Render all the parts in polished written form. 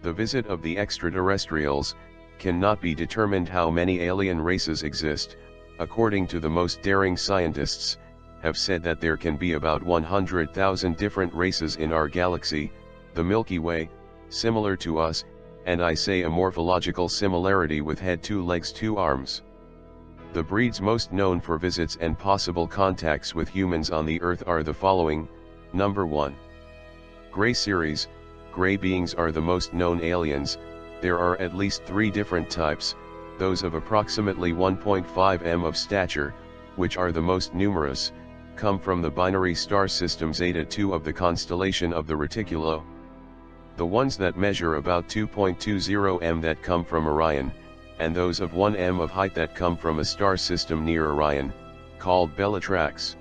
The visit of the extraterrestrials cannot be determined. How many alien races exist, according to the most daring scientists, have said that there can be about 100,000 different races in our galaxy, the Milky Way, similar to us, and I say a morphological similarity with head, 2 legs, 2 arms. The breeds most known for visits and possible contacts with humans on the Earth are the following. Number 1. Gray series. Gray beings are the most known aliens. There are at least 3 different types, those of approximately 1.5 m of stature, which are the most numerous, come from the binary star system Zeta 2 of the constellation of the Reticulo. The ones that measure about 2.20 m that come from Orion, and those of 1 m of height that come from a star system near Orion, called Bellatrix.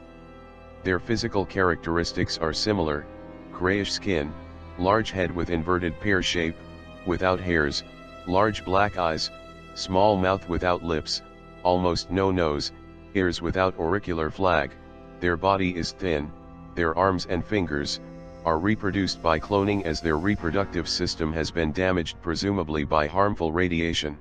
Their physical characteristics are similar: grayish skin, large head with inverted pear shape, without hairs, large black eyes, small mouth without lips, almost no nose, ears without auricular flag. Their body is thin. Their arms and fingers are reproduced by cloning, as their reproductive system has been damaged, presumably by harmful radiation.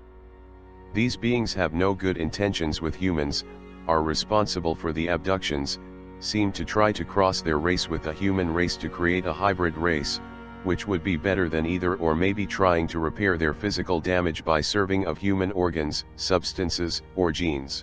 These beings have no good intentions with humans, are responsible for the abductions, seem to try to cross their race with the human race to create a hybrid race, which would be better than either, or maybe trying to repair their physical damage by serving of human organs, substances, or genes.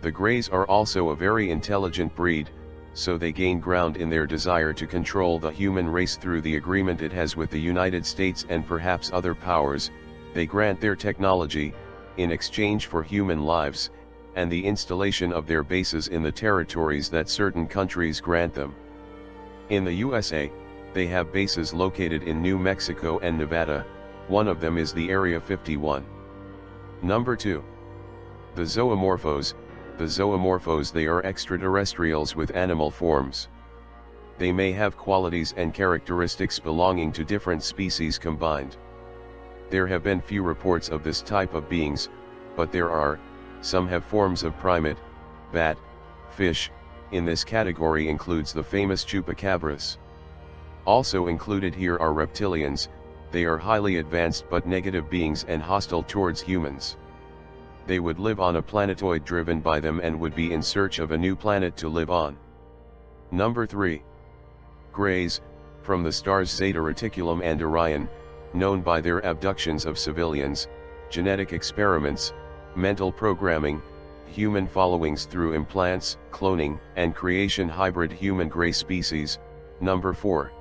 The Greys are also a very intelligent breed, so they gain ground in their desire to control the human race through the agreement it has with the United States and perhaps other powers. They grant their technology, in exchange for human lives, and the installation of their bases in the territories that certain countries grant them. In the USA, they have bases located in New Mexico and Nevada. One of them is the Area 51. Number 2. The zoomorphos. The zoomorphos, they are extraterrestrials with animal forms. They may have qualities and characteristics belonging to different species combined. There have been few reports of this type of beings, but there are. Some have forms of primate, bat, fish. In this category includes the famous chupacabras. Also included here are reptilians. They are highly advanced but negative beings and hostile towards humans. They would live on a planetoid driven by them and would be in search of a new planet to live on. Number 3. Greys, from the stars Zeta Reticulum and Orion, known by their abductions of civilians, genetic experiments, mental programming, human followings through implants, cloning, and creation. Hybrid human gray species. Number 4.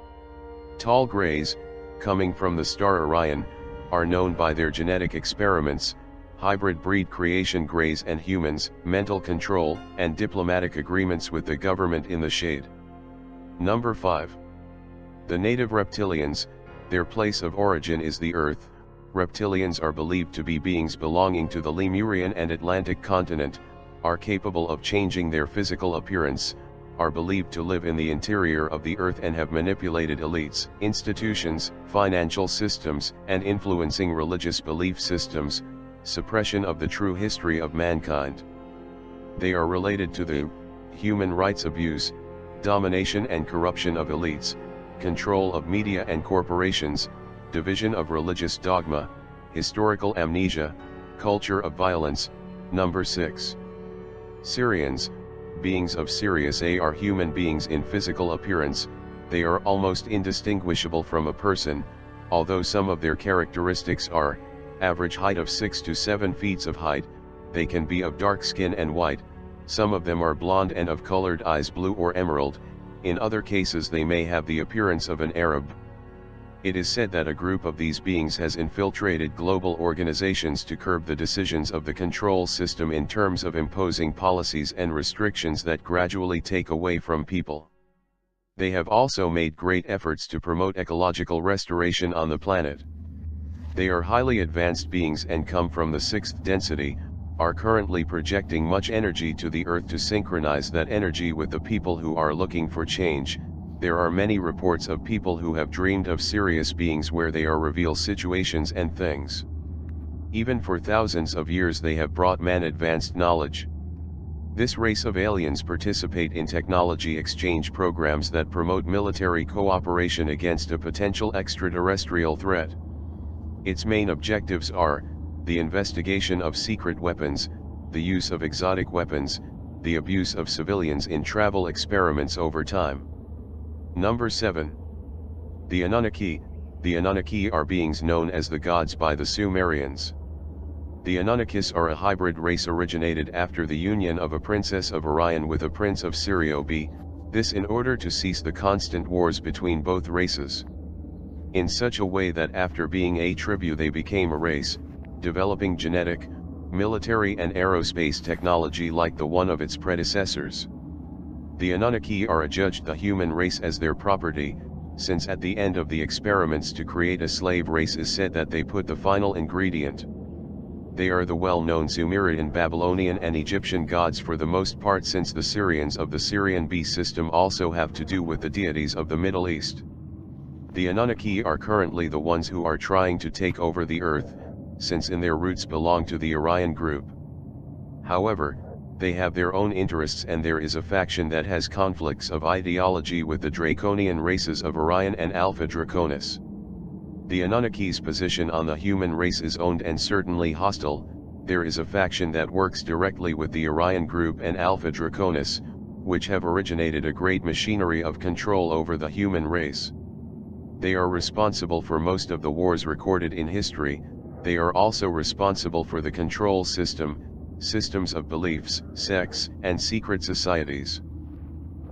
Tall Greys, coming from the star Orion, are known by their genetic experiments, hybrid breed creation. Greys and humans, mental control, and diplomatic agreements with the government in the shade. Number 5. The native reptilians. Their place of origin is the Earth. Reptilians are believed to be beings belonging to the Lemurian and Atlantic continent, are capable of changing their physical appearance, are believed to live in the interior of the Earth and have manipulated elites, institutions, financial systems, and influencing religious belief systems, suppression of the true history of mankind. They are related to the human rights abuse, domination and corruption of elites, control of media and corporations, division of religious dogma, historical amnesia, culture of violence. Number 6. Syrians. Beings of Sirius A are human beings in physical appearance. They are almost indistinguishable from a person, although some of their characteristics are: average height of 6 to 7 feet of height. They can be of dark skin and white. Some of them are blonde and of colored eyes, blue or emerald. In other cases they may have the appearance of an Arab. It is said that a group of these beings has infiltrated global organizations to curb the decisions of the control system in terms of imposing policies and restrictions that gradually take away from people. They have also made great efforts to promote ecological restoration on the planet. They are highly advanced beings and come from the 6th density, are currently projecting much energy to the Earth to synchronize that energy with the people who are looking for change. There are many reports of people who have dreamed of Sirius beings where they are reveal situations and things. Even for thousands of years they have brought man advanced knowledge. This race of aliens participate in technology exchange programs that promote military cooperation against a potential extraterrestrial threat. Its main objectives are the investigation of secret weapons, the use of exotic weapons, the abuse of civilians in travel experiments over time. Number 7. The Anunnaki. The Anunnaki are beings known as the gods by the Sumerians. The Anunnakis are a hybrid race originated after the union of a princess of Orion with a prince of Sirius, this in order to cease the constant wars between both races. In such a way that after being a tribu they became a race, developing genetic, military and aerospace technology like the one of its predecessors. The Anunnaki are adjudged the human race as their property, since at the end of the experiments to create a slave race is said that they put the final ingredient. They are the well-known Sumerian, Babylonian and Egyptian gods for the most part, since the Syrians of the Syrian B system also have to do with the deities of the Middle East. The Anunnaki are currently the ones who are trying to take over the Earth, since in their roots belong to the Orion group. However, they have their own interests and there is a faction that has conflicts of ideology with the draconian races of Orion and Alpha Draconis. The Anunnaki's position on the human race is owned and certainly hostile. There is a faction that works directly with the Orion group and Alpha Draconis, which have originated a great machinery of control over the human race. They are responsible for most of the wars recorded in history. They are also responsible for the control system, systems of beliefs, sects, and secret societies.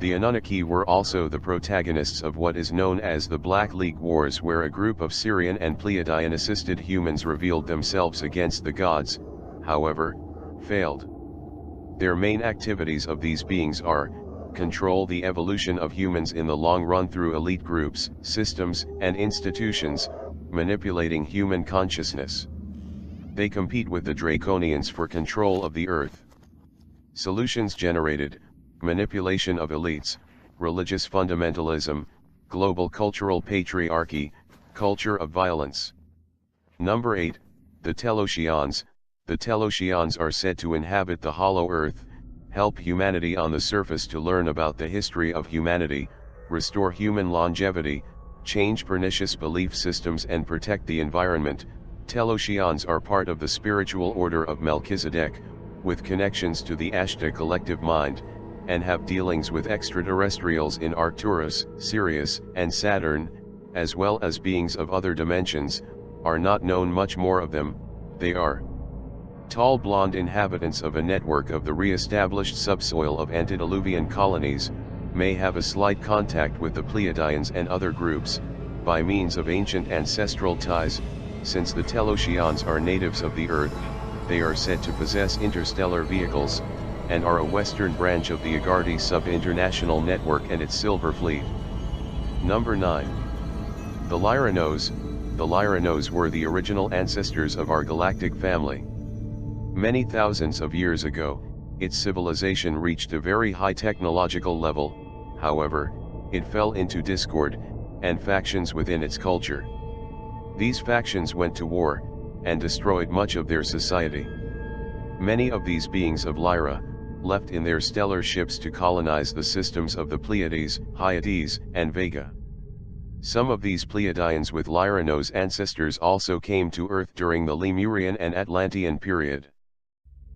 The Anunnaki were also the protagonists of what is known as the Black League Wars, where a group of Syrian and Pleiadian-assisted humans revealed themselves against the gods, however, failed. Their main activities of these beings are, control the evolution of humans in the long run through elite groups, systems, and institutions, manipulating human consciousness. They compete with the Draconians for control of the Earth. Solutions generated: manipulation of elites, religious fundamentalism, global cultural patriarchy, culture of violence. Number 8, the Telosians. The Telosians are said to inhabit the hollow earth, help humanity on the surface to learn about the history of humanity, restore human longevity, change pernicious belief systems and protect the environment. Telosians are part of the spiritual order of Melchizedek, with connections to the Ashta collective mind, and have dealings with extraterrestrials in Arcturus, Sirius, and Saturn, as well as beings of other dimensions. Are not known much more of them. They are tall blonde inhabitants of a network of the re-established subsoil of antediluvian colonies, may have a slight contact with the Pleiadians and other groups, by means of ancient ancestral ties. Since the Telosians are natives of the Earth, they are said to possess interstellar vehicles, and are a western branch of the Agarte sub-international network and its Silver Fleet. Number 9. The Lyranos. The Lyranos were the original ancestors of our galactic family. Many thousands of years ago, its civilization reached a very high technological level. However, it fell into discord, and factions within its culture. These factions went to war, and destroyed much of their society. Many of these beings of Lyra, left in their stellar ships to colonize the systems of the Pleiades, Hyades, and Vega. Some of these Pleiadians with Lyranos ancestors also came to Earth during the Lemurian and Atlantean period.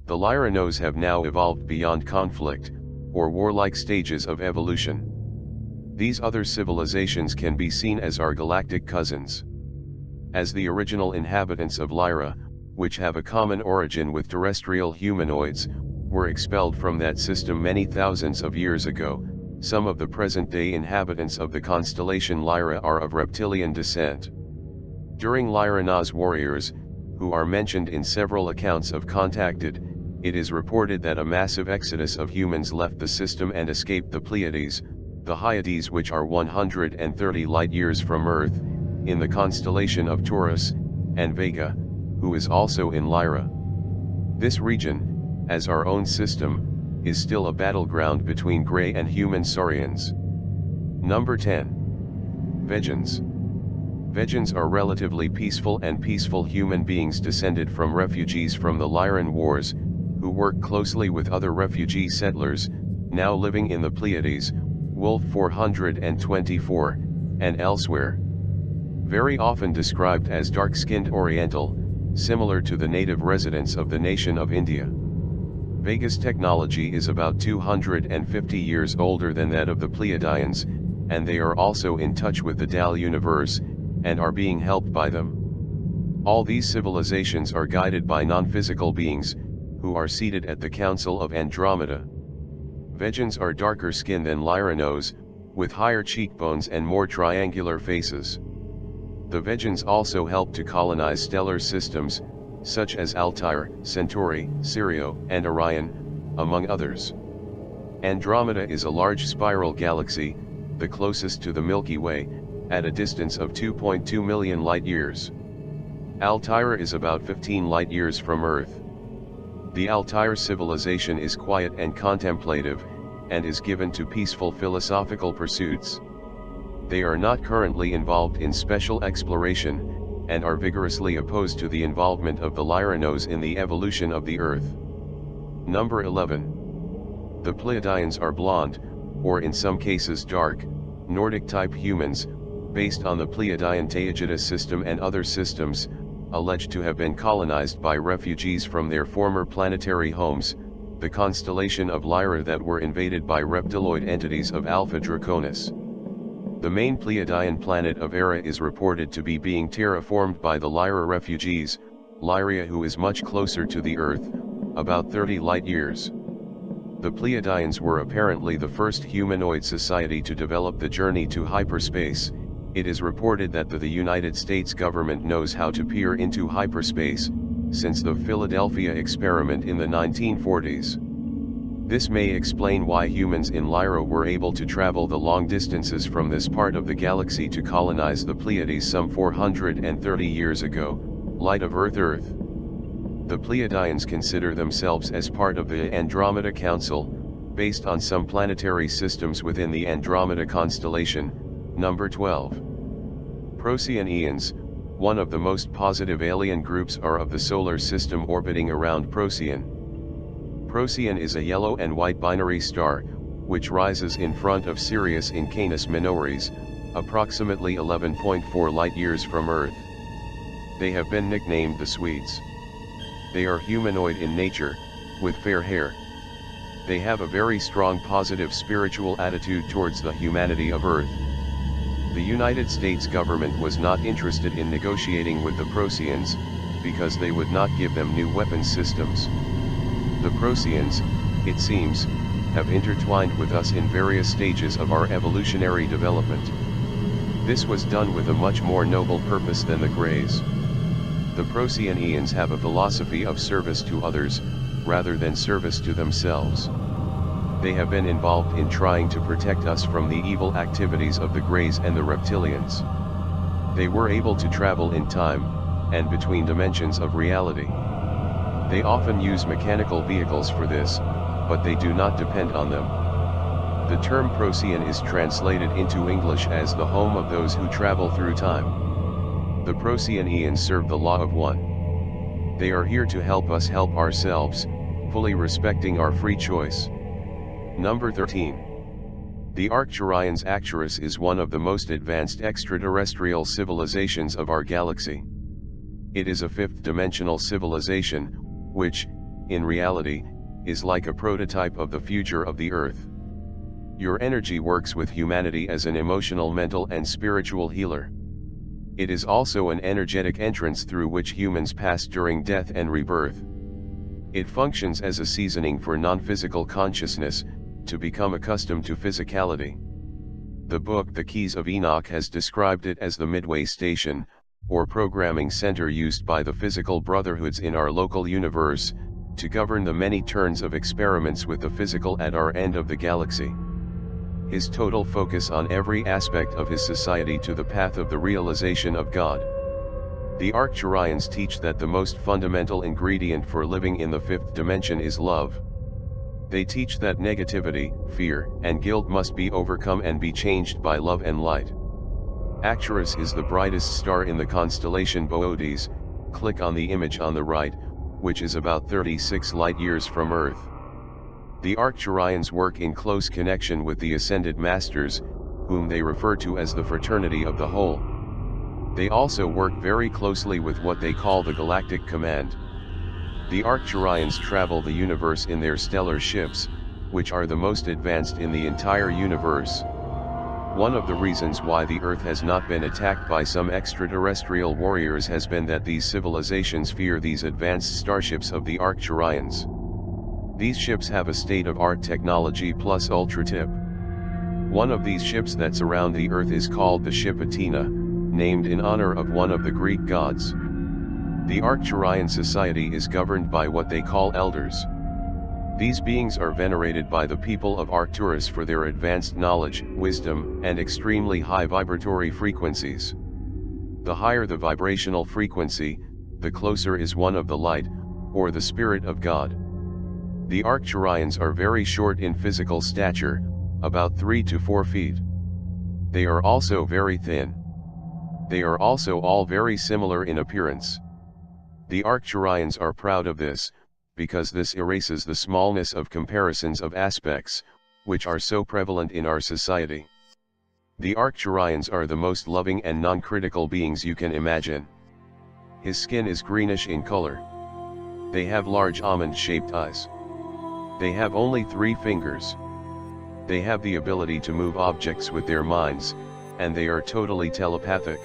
The Lyranos have now evolved beyond conflict, or warlike stages of evolution. These other civilizations can be seen as our galactic cousins. As the original inhabitants of Lyra, which have a common origin with terrestrial humanoids, were expelled from that system many thousands of years ago, some of the present-day inhabitants of the constellation Lyra are of reptilian descent. During Lyranos warriors, who are mentioned in several accounts of Contacted, it is reported that a massive exodus of humans left the system and escaped the Pleiades, the Hyades, which are 130 light-years from Earth, in the constellation of Taurus, and Vega, who is also in Lyra. This region, as our own system, is still a battleground between grey and human saurians. Number 10. Vegans. Vegans are relatively peaceful human beings descended from refugees from the Lyran Wars, who work closely with other refugee settlers, now living in the Pleiades, Wolf 424, and elsewhere. Very often described as dark-skinned Oriental, similar to the native residents of the nation of India. Vega's technology is about 250 years older than that of the Pleiadians, and they are also in touch with the Dal universe, and are being helped by them. All these civilizations are guided by non-physical beings, who are seated at the Council of Andromeda. Vegans are darker skinned than Lyranos, with higher cheekbones and more triangular faces. The Vegans also help to colonize stellar systems, such as Altair, Centauri, Sirius, and Orion, among others. Andromeda is a large spiral galaxy, the closest to the Milky Way, at a distance of 2.2 million light-years. Altair is about 15 light-years from Earth. The Altair civilization is quiet and contemplative, and is given to peaceful philosophical pursuits. They are not currently involved in special exploration, and are vigorously opposed to the involvement of the Lyranos in the evolution of the Earth. Number 11. The Pleiadians are blonde, or in some cases dark, Nordic-type humans, based on the Pleiadian Taygetus system and other systems, alleged to have been colonized by refugees from their former planetary homes, the constellation of Lyra, that were invaded by reptiloid entities of Alpha Draconis. The main Pleiadian planet of Era is reported to be being terraformed by the Lyra refugees, Lyria, who is much closer to the Earth, about 30 light-years. The Pleiadians were apparently the first humanoid society to develop the journey to hyperspace. It is reported that the United States government knows how to peer into hyperspace, since the Philadelphia experiment in the 1940s. This may explain why humans in Lyra were able to travel the long distances from this part of the galaxy to colonize the Pleiades some 430 years ago, light of Earth. The Pleiadians consider themselves as part of the Andromeda Council, based on some planetary systems within the Andromeda constellation. Number 12. Procyon. One of the most positive alien groups are of the solar system orbiting around Procyon. Procyon is a yellow and white binary star, which rises in front of Sirius in Canis Minoris, approximately 11.4 light-years from Earth. They have been nicknamed the Swedes. They are humanoid in nature, with fair hair. They have a very strong positive spiritual attitude towards the humanity of Earth. The United States government was not interested in negotiating with the Procyons, because they would not give them new weapon systems. The Procyons, it seems, have intertwined with us in various stages of our evolutionary development. This was done with a much more noble purpose than the Greys. The Procyonians have a philosophy of service to others, rather than service to themselves. They have been involved in trying to protect us from the evil activities of the Greys and the Reptilians. They were able to travel in time, and between dimensions of reality. They often use mechanical vehicles for this, but they do not depend on them. The term Procyon is translated into English as the home of those who travel through time. The Procyonians serve the law of one. They are here to help us help ourselves, fully respecting our free choice. Number 13. The Arcturians. Arcturus is one of the most advanced extraterrestrial civilizations of our galaxy. It is a fifth-dimensional civilization, which, in reality, is like a prototype of the future of the Earth. Your energy works with humanity as an emotional, mental and spiritual healer. It is also an energetic entrance through which humans pass during death and rebirth. It functions as a seasoning for non-physical consciousness, to become accustomed to physicality. The book The Keys of Enoch has described it as the midway station, or programming center used by the physical brotherhoods in our local universe, to govern the many turns of experiments with the physical at our end of the galaxy. His total focus on every aspect of his society to the path of the realization of God. The Arcturians teach that the most fundamental ingredient for living in the fifth dimension is love. They teach that negativity, fear, and guilt must be overcome and be changed by love and light. Arcturus is the brightest star in the constellation Boötes. Click on the image on the right, which is about 36 light-years from Earth. The Arcturians work in close connection with the Ascended Masters, whom they refer to as the Fraternity of the Whole. They also work very closely with what they call the Galactic Command. The Arcturians travel the universe in their stellar ships, which are the most advanced in the entire universe. One of the reasons why the Earth has not been attacked by some extraterrestrial warriors has been that these civilizations fear these advanced starships of the Arcturians. These ships have a state-of-art technology plus ultra-tip. One of these ships that's around the Earth is called the ship Athena, named in honor of one of the Greek gods. The Arcturian society is governed by what they call elders. These beings are venerated by the people of Arcturus for their advanced knowledge, wisdom, and extremely high vibratory frequencies. The higher the vibrational frequency, the closer is one of the light, or the spirit of God. The Arcturians are very short in physical stature, about 3 to 4 feet. They are also very thin. They are also all very similar in appearance. The Arcturians are proud of this, because this erases the smallness of comparisons of aspects, which are so prevalent in our society. The Arcturians are the most loving and non-critical beings you can imagine. His skin is greenish in color. They have large almond-shaped eyes. They have only 3 fingers. They have the ability to move objects with their minds, and they are totally telepathic.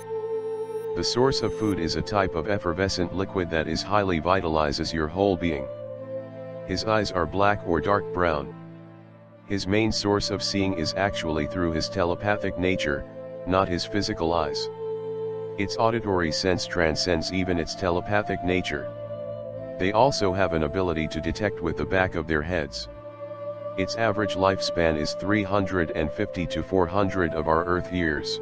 The source of food is a type of effervescent liquid that is highly vitalizes your whole being. His eyes are black or dark brown. His main source of seeing is actually through his telepathic nature, not his physical eyes. Its auditory sense transcends even its telepathic nature. They also have an ability to detect with the back of their heads. Its average lifespan is 350 to 400 of our Earth years.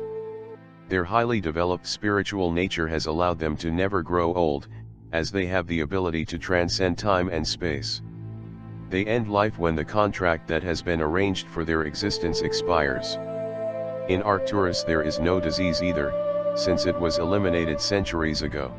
Their highly developed spiritual nature has allowed them to never grow old, as they have the ability to transcend time and space. They end life when the contract that has been arranged for their existence expires. In Arcturus there is no disease either, since it was eliminated centuries ago.